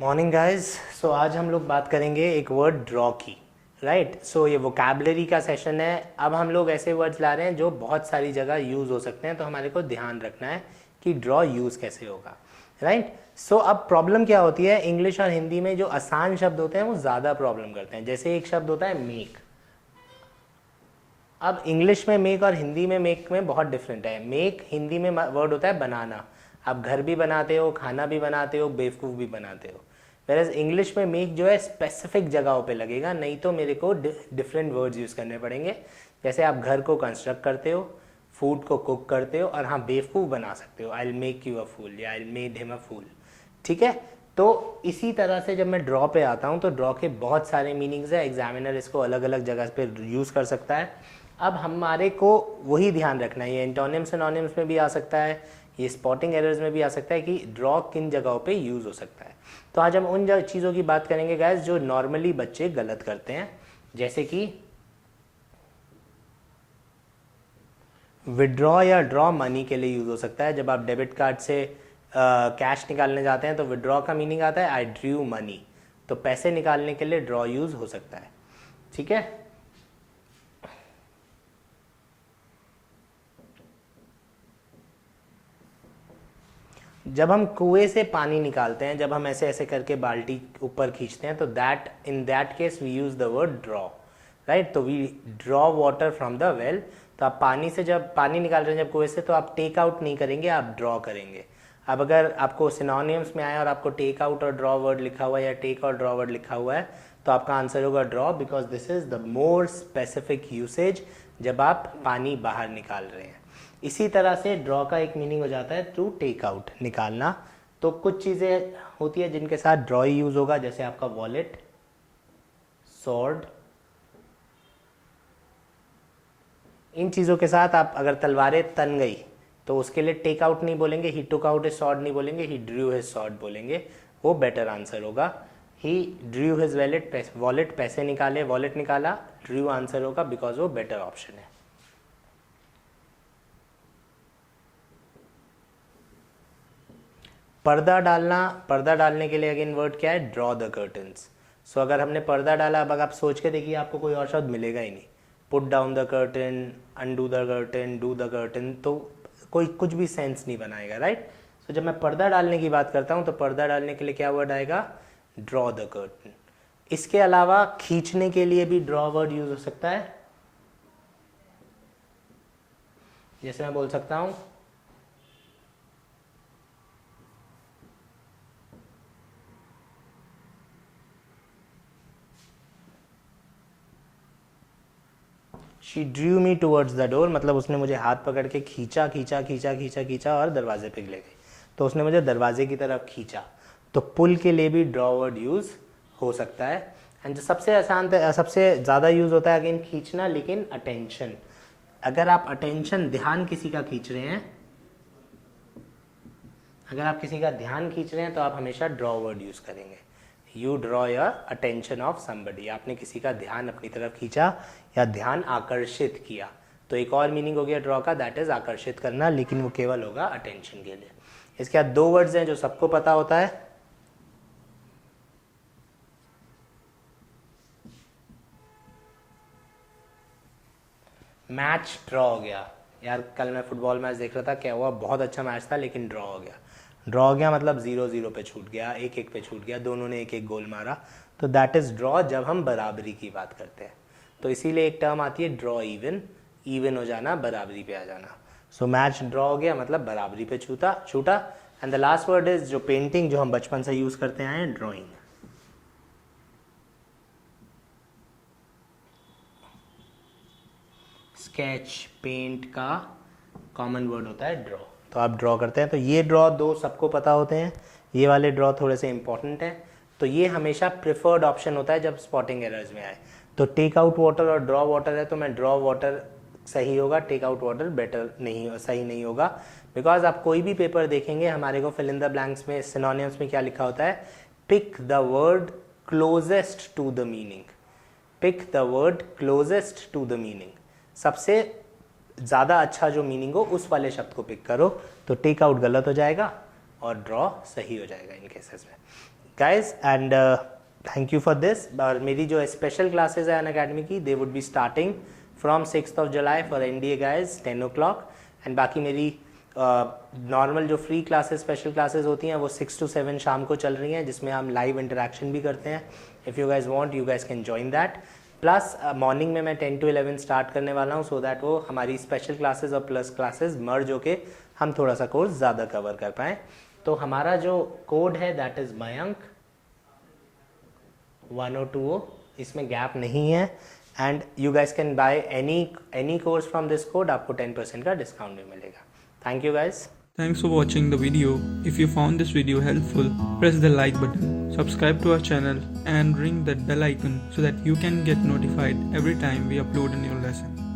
Morning guys. सो आज हम लोग बात करेंगे एक वर्ड ड्रॉ की। राइट। सो ये वोकैबुलरी का सेशन है। अब हम लोग ऐसे वर्ड्स ला रहे हैं जो बहुत सारी जगह यूज़ हो सकते हैं, तो हमारे को ध्यान रखना है कि ड्रॉ यूज़ कैसे होगा। राइट। सो अब प्रॉब्लम क्या होती है, इंग्लिश और हिंदी में जो आसान शब्द होते हैं वो ज़्यादा प्रॉब्लम करते हैं। जैसे एक शब्द होता है मेक। अब इंग्लिश में मेक और हिंदी में मेक में बहुत डिफरेंट है। मेक हिंदी में वर्ड होता है बनाना। आप घर भी बनाते हो, खाना भी बनाते हो, बेवकूफ़ भी बनाते हो। वेरएज इंग्लिश में मेक जो है स्पेसिफिक जगहों पे लगेगा, नहीं तो मेरे को डिफरेंट वर्ड्स यूज़ करने पड़ेंगे। जैसे आप घर को कंस्ट्रक्ट करते हो, फूड को कुक करते हो, और हाँ बेवकूफ़ बना सकते हो, I will make you a fool या I will made him a fool. ठीक है। तो इसी तरह से जब मैं ड्रॉ पे आता हूँ तो ड्रॉ के बहुत सारे मीनिंग्स है। एग्जामिनर इसको अलग अलग जगह पे यूज़ कर सकता है। अब हमारे को वही ध्यान रखना है, ये एंटोनिम्स सिनोनिम्स में भी आ सकता है, ये स्पॉटिंग एरर्स में भी आ सकता है कि ड्रॉ किन जगहों पे यूज़ हो सकता है। तो आज हम उन चीज़ों की बात करेंगे गाइस जो नॉर्मली बच्चे गलत करते हैं। जैसे कि विड्रॉ या ड्रॉ मनी के लिए यूज़ हो सकता है। जब आप डेबिट कार्ड से कैश निकालने जाते हैं तो विड्रॉ का मीनिंग आता है आई ड्रू मनी। तो पैसे निकालने के लिए ड्रॉ यूज़ हो सकता है। ठीक है। जब हम कुएं से पानी निकालते हैं, जब हम ऐसे ऐसे करके बाल्टी ऊपर खींचते हैं, तो in that case we use the word draw. Right. तो we draw water from the well. तो आप पानी से जब पानी निकाल रहे हैं जब कुएं से, तो आप टेक आउट नहीं करेंगे, आप ड्रॉ करेंगे। अब अगर आपको सिनोनिम्स में आए और आपको टेक आउट और ड्रॉ वर्ड लिखा हुआ है या टेक और ड्रॉ वर्ड लिखा हुआ है, तो आपका आंसर होगा draw, because this is the more specific usage जब आप पानी बाहर निकाल रहे हैं। इसी तरह से ड्रॉ का एक मीनिंग हो जाता है थ्रू टेक आउट, निकालना। तो कुछ चीज़ें होती है जिनके साथ ड्रॉ ही यूज़ होगा, जैसे आपका वॉलेट, सॉर्ड। इन चीज़ों के साथ आप अगर तलवारें तन गई तो उसके लिए टेक आउट नहीं बोलेंगे, ही टुक आउट हिज सॉर्ड नहीं बोलेंगे, ही ड्रू हिज सॉर्ड बोलेंगे। वो बेटर आंसर होगा। ही ड्रू हिज वॉलेट पैसे निकाले, वॉलेट निकाला, ड्रू आंसर होगा, बिकॉज वो बेटर ऑप्शन है। पर्दा डालना, पर्दा डालने के लिए अगेन वर्ड क्या है, ड्रॉ द कर्टन्स। सो अगर हमने पर्दा डाला, अब अगर आप सोच के देखिए आपको कोई और शब्द मिलेगा ही नहीं। Put down the curtain, undo the curtain, do the curtain, तो कोई कुछ भी सेंस नहीं बनाएगा। राइट। सो जब मैं पर्दा डालने की बात करता हूँ तो पर्दा डालने के लिए क्या वर्ड आएगा, ड्रॉ द कर्टन। इसके अलावा खींचने के लिए भी ड्रॉ वर्ड यूज हो सकता है। जैसे मैं बोल सकता हूँ she Drew me towards the door, मतलब उसने मुझे हाथ पकड़ के खींचा खींचा खींचा खींचा खींचा और दरवाजे पे ले गई, तो उसने मुझे दरवाजे की तरफ खींचा। तो पुल के लिए भी ड्रॉ वर्ड यूज हो सकता है। एंड जो सबसे आसान सबसे ज़्यादा यूज होता है अगेन खींचना, लेकिन अटेंशन। अगर आप अटेंशन, ध्यान किसी का खींच रहे हैं, अगर आप किसी का ध्यान खींच रहे हैं तो आप हमेशा ड्रॉ वर्ड यूज करेंगे। You draw your attention of somebody, आपने किसी का ध्यान अपनी तरफ खींचा या ध्यान आकर्षित किया। तो एक और मीनिंग हो गया ड्रॉ का, दैट इज आकर्षित करना, लेकिन वो केवल होगा अटेंशन के लिए। इसके बाद दो वर्ड्स हैं जो सबको पता होता है। मैच ड्रॉ हो गया। यार कल मैं फुटबॉल मैच देख रहा था, क्या हुआ, बहुत अच्छा मैच था लेकिन ड्रॉ हो गया। ड्रॉ हो गया मतलब 0-0 पे छूट गया, 1-1 पे छूट गया, दोनों ने एक एक गोल मारा। तो दैट इज ड्रॉ जब हम बराबरी की बात करते हैं। तो इसीलिए एक टर्म आती है ड्रॉ इवन, इवन हो जाना, बराबरी पे आ जाना। सो मैच ड्रॉ हो गया मतलब बराबरी पे छूटा छूटा। And the last word is जो पेंटिंग, जो हम बचपन से यूज करते आए हैं, ड्रॉइंग। स्केच, पेंट का कॉमन वर्ड होता है ड्रॉ। तो आप ड्रॉ करते हैं, तो ये ड्रॉ दो सबको पता होते हैं, ये वाले ड्रॉ थोड़े से इंपॉर्टेंट हैं। तो ये हमेशा प्रिफर्ड ऑप्शन होता है जब स्पॉटिंग एरर्स में आए। तो टेक आउट वाटर और ड्रॉ वाटर है, तो मैं ड्रॉ वाटर सही होगा, टेक आउट वाटर बेटर नहीं, सही नहीं होगा। बिकॉज आप कोई भी पेपर देखेंगे, हमारे को फिल इन द ब्लैंक्स में सिनोनिम्स में क्या लिखा होता है, pick the word closest to the meaning. Pick the word closest to the meaning, सबसे ज़्यादा अच्छा जो मीनिंग हो उस वाले शब्द को पिक करो। तो टेक आउट गलत हो जाएगा और ड्रॉ सही हो जाएगा इन केसेस में। guys, and thank you for this. और मेरी जो स्पेशल क्लासेस है अनअकैडमी की, they would be starting from 6th of July for NDA guys 10 o'clock, and बाकी मेरी नॉर्मल जो फ्री क्लासेस स्पेशल क्लासेस होती हैं वो 6 to 7 शाम को चल रही हैं, जिसमें हम लाइव इंटरेक्शन भी करते हैं. If you guys want, you guys can join that. Plus morning में मैं 10 to 11 स्टार्ट करने वाला हूँ, सो दैट वो हमारी स्पेशल क्लासेस और प्लस क्लासेस मर्ज होके हम थोड़ा सा कोर्स ज़्यादा कवर कर पाएँ. तो हमारा जो कोड है दैट इज़ मयंक 1020, इसमें गैप नहीं है. And you guys can by any course from this code, आपको 10% का डिस्काउंट भी मिलेगा. Thank you guys. Thanks for watching the video. If you found this video helpful, press the like button, subscribe to our channel and ring that bell icon so that you can get notified every time we upload a new lesson.